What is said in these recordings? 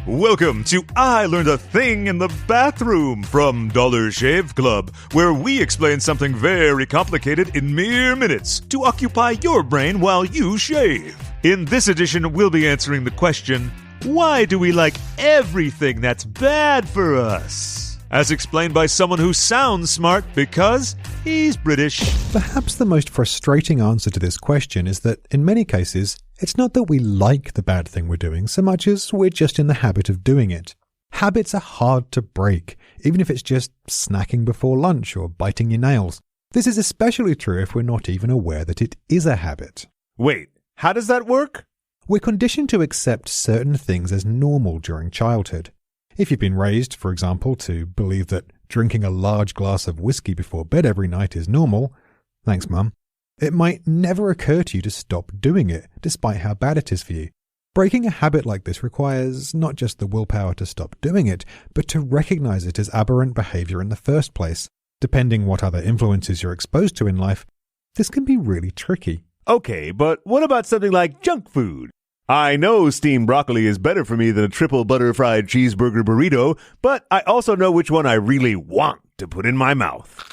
Welcome to I Learned a Thing in the Bathroom from Dollar Shave Club, where we explain something very complicated in mere minutes to occupy your brain while you shave. In this edition, we'll be answering the question, why do we like everything that's bad for us? As explained by someone who sounds smart because he's British. Perhaps the most frustrating answer to this question is that, in many cases, it's not that we like the bad thing we're doing so much as we're just in the habit of doing it. Habits are hard to break, even if it's just snacking before lunch or biting your nails. This is especially true if we're not even aware that it is a habit. Wait, how does that work? We're conditioned to accept certain things as normal during childhood. If you've been raised, for example, to believe that drinking a large glass of whiskey before bed every night is normal, thanks, Mum, it might never occur to you to stop doing it, despite how bad it is for you. Breaking a habit like this requires not just the willpower to stop doing it, but to recognize it as aberrant behavior in the first place. Depending what other influences you're exposed to in life, this can be really tricky. Okay, but what about something like junk food? I know steamed broccoli is better for me than a triple butter fried cheeseburger burrito, but I also know which one I really want to put in my mouth.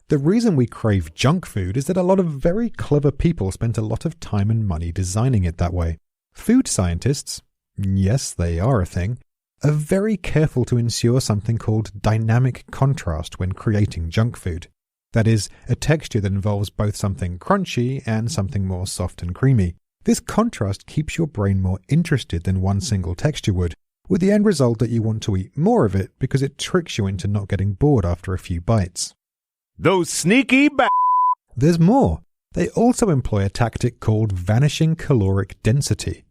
The reason we crave junk food is that a lot of very clever people spent a lot of time and money designing it that way. Food scientists, yes, they are a thing, are very careful to ensure something called dynamic contrast when creating junk food. That is, a texture that involves both something crunchy and something more soft and creamy. This contrast keeps your brain more interested than one single texture would, with the end result that you want to eat more of it because it tricks you into not getting bored after a few bites. Those sneaky There's more. They also employ a tactic called vanishing caloric density.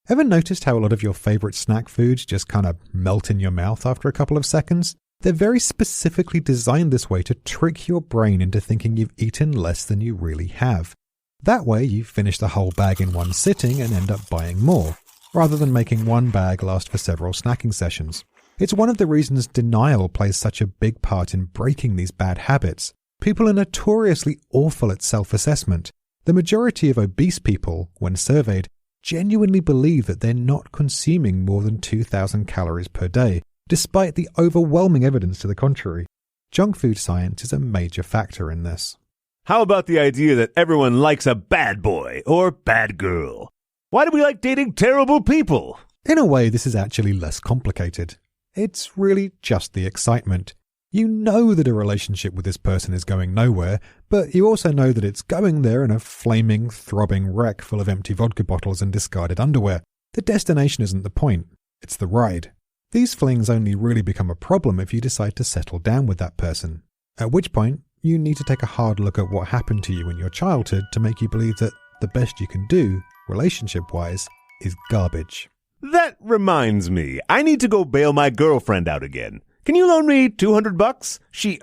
Ever noticed how a lot of your favorite snack foods just kind of melt in your mouth after a couple of seconds? They're very specifically designed this way to trick your brain into thinking you've eaten less than you really have. That way, you finish the whole bag in one sitting and end up buying more, rather than making one bag last for several snacking sessions. It's one of the reasons denial plays such a big part in breaking these bad habits. People are notoriously awful at self-assessment. The majority of obese people, when surveyed, genuinely believe that they're not consuming more than 2,000 calories per day, despite the overwhelming evidence to the contrary. Junk food science is a major factor in this. How about the idea that everyone likes a bad boy or bad girl? Why do we like dating terrible people? In a way, this is actually less complicated. It's really just the excitement. You know that a relationship with this person is going nowhere, but you also know that it's going there in a flaming, throbbing wreck full of empty vodka bottles and discarded underwear. The destination isn't the point, it's the ride. These flings only really become a problem if you decide to settle down with that person. At which point, you need to take a hard look at what happened to you in your childhood to make you believe that the best you can do, relationship-wise, is garbage. That reminds me, I need to go bail my girlfriend out again. Can you loan me $200? She,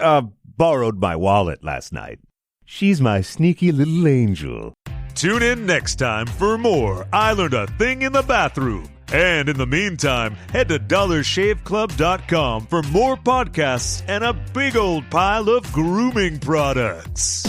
borrowed my wallet last night. She's my sneaky little angel. Tune in next time for more I Learned a Thing in the Bathroom. And in the meantime, head to dollarshaveclub.com for more podcasts and a big old pile of grooming products.